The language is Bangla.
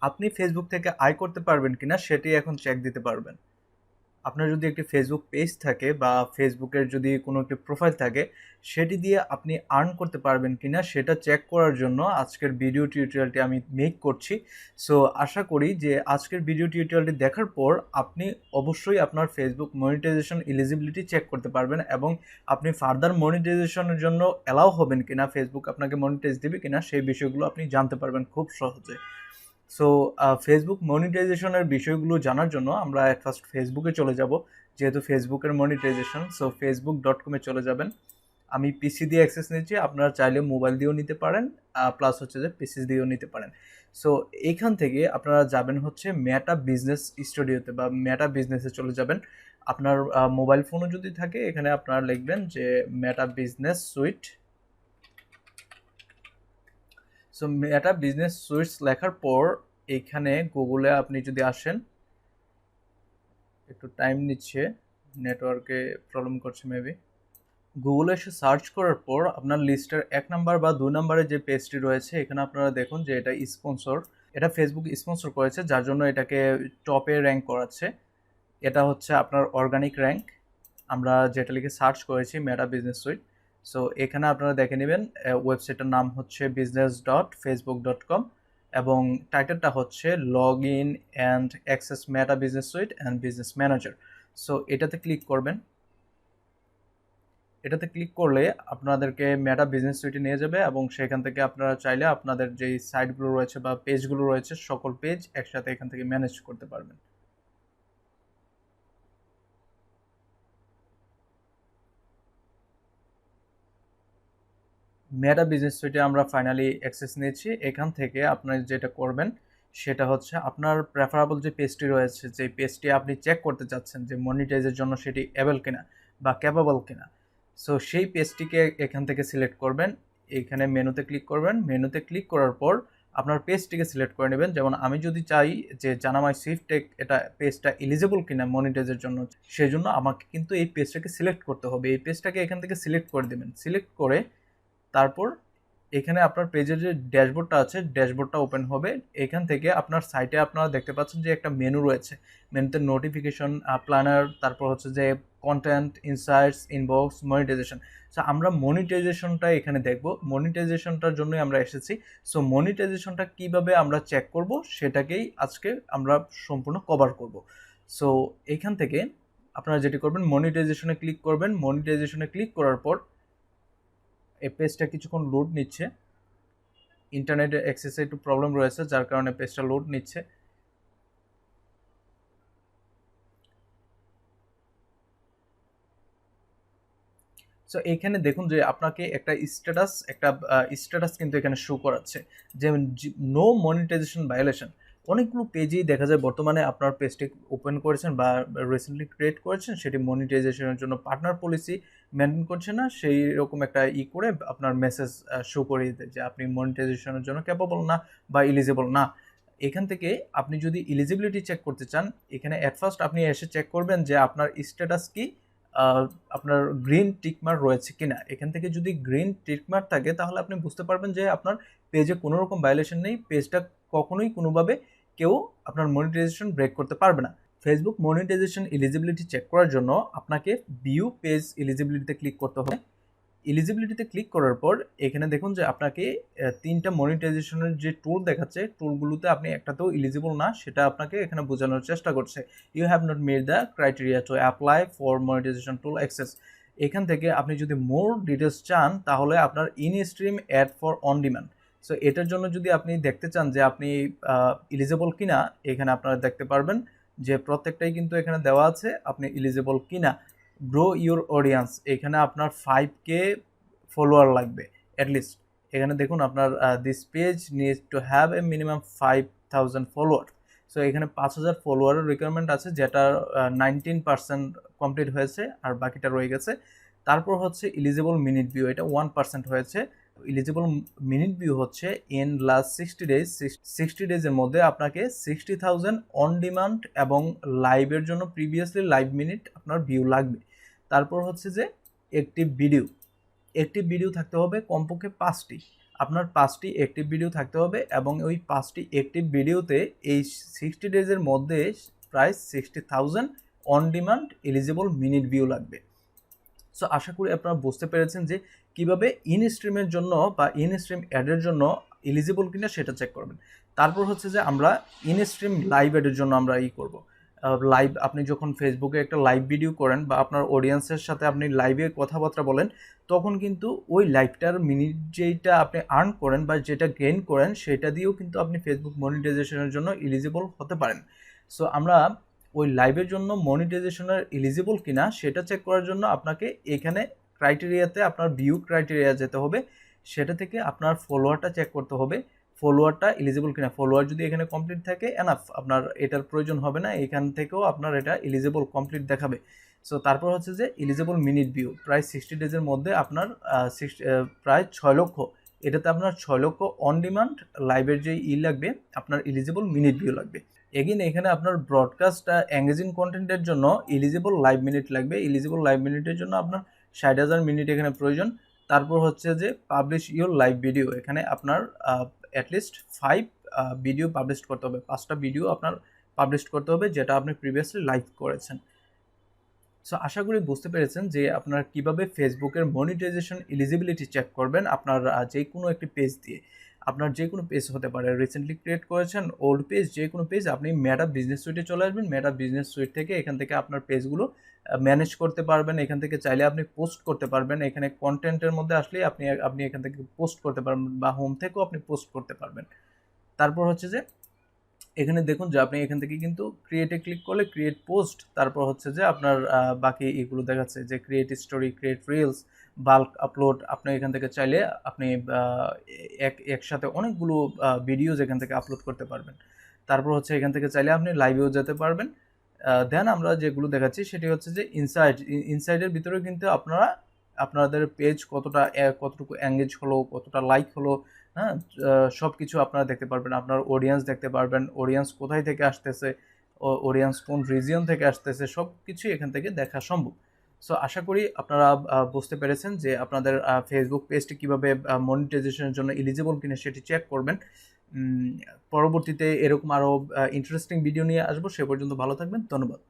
আপনি ফেসবুক থেকে আয় করতে পারবেন কিনা সেটি এখন চেক দিতে পারবেন। আপনার যদি একটি ফেসবুক পেজ থাকে বা ফেসবুকের যদি কোনো একটি প্রোফাইল থাকে, সেটি দিয়ে আপনি আর্ন করতে পারবেন কিনা সেটা চেক করার জন্য আজকের ভিডিও টিউটোরিয়ালটি আমি মেক করছি। সো আশা করি যে আজকের ভিডিও টিউটোরিয়ালটি দেখার পর আপনি অবশ্যই আপনার ফেসবুক মনিটাইজেশন এলিজিবিলিটি চেক করতে পারবেন এবং আপনি ফার্দার মনিটাইজেশনের জন্য অ্যালাউ হবেন কিনা, ফেসবুক আপনাকে মনিটাইজ দেবে কিনা সেই বিষয়গুলো আপনি জানতে পারবেন খুব সহজে। সো ফেসবুক মনিটাইজেশনের বিষয়গুলো জানার জন্য আমরা এট ফার্স্ট ফেসবুকে চলে যাব, যেহেতু ফেসবুকের মনিটাইজেশন। সো facebook.com-এ চলে যাবেন। আমি পিসি দিয়ে অ্যাক্সেস নিচ্ছি, আপনারা চাইলে মোবাইল দিয়েও নিতে পারেন, প্লাস হচ্ছে যে পিসি দিয়েও নিতে পারেন। সো এইখান থেকে আপনারা যাবেন হচ্ছে মেটা বিজনেস স্টুডিওতে বা মেটা বিজনেসে চলে যাবেন। আপনার মোবাইল ফোনও যদি থাকে এখানে আপনারা লিখবেন যে মেটা বিজনেস সুইট। সো মেটা বিজনেস সুইটস লেখার পর এখানে গুগলে আপনি যদি আসেন, একটু টাইম নিচ্ছে, নেটওয়ার্কে প্রবলেম করছে মেবি। গুগলে এসে সার্চ করার পর আপনার লিস্টের 1 নাম্বার বা 2 নাম্বারে যে পেজটি রয়েছে এখানে আপনারা দেখুন যে এটা স্পন্সর, এটা ফেসবুক স্পন্সর করেছে যার জন্য এটাকে টপে র্যাঙ্ক করাচ্ছে। এটা হচ্ছে আপনার অর্গানিক র্যাঙ্ক, আমরা যেটা লিখে সার্চ করেছি মেটা বিজনেস সুইট। সো এখানে আপনারা দেখে নেবেন ওয়েবসাইটের নাম হচ্ছে business.facebook.com এবং টাইটেলটা হচ্ছে log in and access meta business suite and business manager. So এটাতে ক্লিক করবেন। এটাতে ক্লিক করলে আপনাদেরকে মেটা বিজনেস সুইটে নিয়ে যাবে এবং সেখান থেকে আপনারা চাইলে আপনাদের যেই সাইটগুলো রয়েছে বা পেজগুলো রয়েছে সকল পেজ একসাথে এখান থেকে ম্যানেজ করতে পারবেন। মেটা বিজনেস সুইটে আমরা ফাইনালি অ্যাক্সেস নিয়েছি। এখান থেকে আপনারা যেটা করবেন সেটা হচ্ছে আপনার প্রেফারেবল যে পেজটি রয়েছে, যে পেজটি আপনি চেক করতে চাচ্ছেন যে মনিটাইজের জন্য সেটি অ্যাবেল কিনা বা ক্যাপাবল কিনা। সো সেই পেজটিকে এখান থেকে সিলেক্ট করবেন, এখানে মেনুতে ক্লিক করবেন। মেনুতে ক্লিক করার পর আপনার পেজটিকে সিলেক্ট করে নেবেন। যেমন আমি যদি চাই যে জানামাই সুইফট টেক এটা পেজটা এলিজিবল কিনা মনিটাইজের জন্য, সেই জন্য আমাকে কিন্তু এই পেজটাকে সিলেক্ট করতে হবে। এই পেজটাকে এখান থেকে সিলেক্ট করে দেবেন। সিলেক্ট করে তারপর এখানে আপনার পেজের যে ড্যাশবোর্ডটা আছে ড্যাশবোর্ডটা ওপেন হবে। এখান থেকে আপনার সাইটে আপনারা দেখতে পাচ্ছেন যে একটা মেনু রয়েছে, মেনুতে নোটিফিকেশন, প্ল্যানার, তারপর হচ্ছে যে content, insights, inbox, monetization. So আমরা মনিটাইজেশনটা এখানে দেখব, মনিটাইজেশনটার জন্যই আমরা এসেছি। সো মনিটাইজেশনটা কিভাবে আমরা চেক করব সেটাকেই আজকে আমরা সম্পূর্ণ কভার করব। সো এখান থেকে আপনারা যেটি করবেন মনিটাইজেশনে ক্লিক করবেন। মনিটাইজেশনে ক্লিক করার পর এই পেজটা কিছুক্ষণ লোড নিচ্ছে, ইন্টারনেটে অ্যাক্সেসে একটু প্রবলেম রয়েছে যার কারণে পেজটা লোড নিচ্ছে। সো এখানে দেখুন যে আপনাকে একটা স্ট্যাটাস কিন্তু এখানে শো করাচ্ছে, যেমন নো মনিটাইজেশন ভায়োলেশন। অনেকগুলো পেজেই দেখা যায় বর্তমানে আপনার পেজটি ওপেন করেছেন বা রিসেন্টলি ক্রিয়েট করেছেন, সেটি মনিটাইজেশনের জন্য পার্টনার পলিসি মেনটেন করছে না, সেই রকম একটা করে আপনার মেসেজ শো করিয়ে দেয় যে আপনি মনিটাইজেশনের জন্য ক্যাপাবল না বা এলিজিবল না। এখান থেকে আপনি যদি এলিজিবিলিটি চেক করতে চান, এখানে অ্যাট ফার্স্ট আপনি এসে চেক করবেন যে আপনার স্ট্যাটাস কি, আপনার গ্রিন টিকমার্ক রয়েছে কিনা। এখান থেকে যদি গ্রিন টিকমার্ক থাকে তাহলে আপনি বুঝতে পারবেন যে আপনার পেজে কোনো রকম ভায়োলেশন নেই, পেজটা কখনোই কোনোভাবে কেউ আপনার মনিটাইজেশন ব্রেক করতে পারবে না। ফেসবুক মনিটাইজেশন এলিজিবিলিটি চেক করার জন্য আপনাকে ভিউ পেজ এলিজিবিলিটিতে ক্লিক করতে হবে। এলিজিবিলিটিতে ক্লিক করার পর এখানে দেখুন যে আপনাকে 3টা মনিটাইজেশনের যে টুল দেখাচ্ছে, টুলগুলোতে আপনি একটাতেও এলিজিবল না, সেটা আপনাকে এখানে বোঝানোর চেষ্টা করছে। You have not made the criteria to apply for monetization tool access. এখান থেকে আপনি যদি মোর ডিটেলস চান তাহলে আপনার in stream ad for on demand. So এটার জন্য যদি আপনি দেখতে চান যে আপনি এলিজিবল কিনা, এখানে আপনারা দেখতে পারবেন যে প্রত্যেকটাই কিন্তু এখানে দেওয়া আছে আপনি এলিজিবল কিনা। গ্রো ইউর অডিয়েন্স, এখানে আপনার 5K ফলোয়ার লাগবে অ্যাটলিস্ট। এখানে দেখুন আপনার this page needs to have a minimum 5000 follower. So এখানে 5000 ফলোয়ারের রিকোয়ারমেন্ট আছে, যেটা 19% কমপ্লিট হয়েছে আর বাকিটা রয়ে গেছে। তারপর হচ্ছে এলিজিবল মিনিট ভিউ, এটা 1% হয়েছে। এলিজিবল মিনিট ভিউ হচ্ছে ইন লাস্ট 60 ডেজ, 60 ডেজের মধ্যে আপনাকে 60,000 অন ডিমান্ড এবং লাইভের জন্য প্রিভিয়াসলি লাইভ মিনিট আপনার ভিউ লাগবে। তারপর হচ্ছে যে একটি ভিডিও থাকতে হবে কমপক্ষে 5টি। আপনার 5টি অ্যাক্টিভ ভিডিও থাকতে হবে এবং ওই 5টি অ্যাক্টিভ ভিডিওতে এই 60 ডেজের মধ্যে প্রায় 60,000 on demand eligible minute view লাগবে। সো আশা করি আপনারা বুঝতে পেরেছেন যে কিভাবে ইন স্ট্রিমের জন্য বা ইন স্ট্রিম অ্যাডের জন্য এলিজিবল কিনা সেটা চেক করবেন। তারপর হচ্ছে যে আমরা ইন স্ট্রিম লাইভ অ্যাডের জন্য আমরা করব। লাইভ, আপনি যখন ফেসবুকে একটা লাইভ ভিডিও করেন বা আপনার অডিয়েন্সের সাথে আপনি লাইভে কথাবার্তা বলেন, তখন কিন্তু ওই লাইভটার মিনিট যেটা আপনি আর্ন করেন বা যেটা গেইন করেন সেটা দিয়েও কিন্তু আপনি ফেসবুক মনিটাইজেশনের জন্য এলিজিবল হতে পারেন। সো আমরা ওই লাইভের জন্য মনিটাইজেশনের এলিজিবল কিনা সেটা চেক করার জন্য আপনাকে এখানে ক্রাইটেরিয়াতে আপনার ভিউ ক্রাইটেরিয়া যেতে হবে, সেটা থেকে আপনার ফলোয়ারটা চেক করতে হবে, ফলোয়ারটা এলিজিবল কিনা। ফলোয়ার যদি এখানে কমপ্লিট থাকে এনাফ, আপনার এটার প্রয়োজন হবে না, এখান থেকেও আপনার এটা এলিজিবল কমপ্লিট দেখাবে। সো তারপর হচ্ছে যে এলিজিবল মিনিট ভিউ প্রায় 60 ডেজের মধ্যে আপনার প্রায় 6 লক্ষ, এটাতে আপনার 6 লক্ষ অন ডিমান্ড লাইভের যে লাগবে আপনার এলিজিবল মিনিট ভিউ লাগবে। এগেইন এখানে আপনার ব্রডকাস্ট এঙ্গেজিং কন্টেন্টের জন্য এলিজিবল লাইভ মিনিট লাগবে। এলিজিবল লাইভ মিনিটের জন্য আপনার 60,000 মিনিট এখানে প্রয়োজন। তারপর হচ্ছে যে পাবলিশ ইউর লাইভ ভিডিও, এখানে আপনার অ্যাটলিস্ট 5 ভিডিও পাবলিশ করতে হবে, 5টা ভিডিও আপনার পাবলিশ করতে হবে যেটা আপনি প্রিভিয়াসলি লাইভ করেছেন। সো আশা করি বুঝতে পেরেছেন যে আপনার কিভাবে ফেসবুকের মনিটাইজেশন এলিজিবিলিটি চেক করবেন আপনার যে কোনো একটি পেজ দিয়ে। আপনার যে কোনো পেজ হতে পারে, রিসেন্টলি ক্রিয়েট করেছেন, ওল্ড পেজ, যে কোনো পেজ, আপনি মেটা বিজনেস সুইটে চলে আসবেন। মেটা বিজনেস সুইট থেকে এখান থেকে আপনার পেজগুলো ম্যানেজ করতে পারবেন। এখান থেকে চাইলে আপনি পোস্ট করতে পারবেন। এখানে কন্টেন্টের মধ্যে আসলেই আপনি এখান থেকে পোস্ট করতে পারবেন বা হোম থেকেও আপনি পোস্ট করতে পারবেন। তারপর হচ্ছে যে এখানে দেখুন যে আপনি এখান থেকে কিন্তু ক্রিয়েটে ক্লিক করলে ক্রিয়েট পোস্ট, তারপর হচ্ছে যে আপনার বাকি এগুলো দেখাচ্ছে যে create story, create reels, bulk upload. আপনি এখান থেকে চাইলে আপনি একসাথে অনেকগুলো ভিডিওজ এখান থেকে আপলোড করতে পারবেন। তারপর হচ্ছে এখান থেকে চাইলে আপনি লাইভেও যেতে পারবেন। দেন আমরা যেগুলো দেখাচ্ছি সেটি হচ্ছে যে ইনসাইডের ভিতরে কিন্তু আপনাদের পেজ কতটুকু এঙ্গেজ হলো, কতটা লাইক হলো, হ্যাঁ, সব কিছু আপনারা দেখতে পারবেন। আপনার অডিয়েন্স দেখতে পারবেন, অডিয়েন্স কোথায় থেকে আসতেছে, অডিয়েন্স কোন রিজিয়ন থেকে আসতেছে, সব কিছুই এখান থেকে দেখা সম্ভব। সো আশা করি আপনারা বুঝতে পেরেছেন যে আপনাদের ফেসবুক পেজটি কীভাবে মনিটাইজেশনের জন্য এলিজিবল কিনা সেটি চেক করবেন। পরবর্তীতে এরকম আরও ইন্টারেস্টিং ভিডিও নিয়ে আসবো। সে পর্যন্ত ভালো থাকবেন, ধন্যবাদ।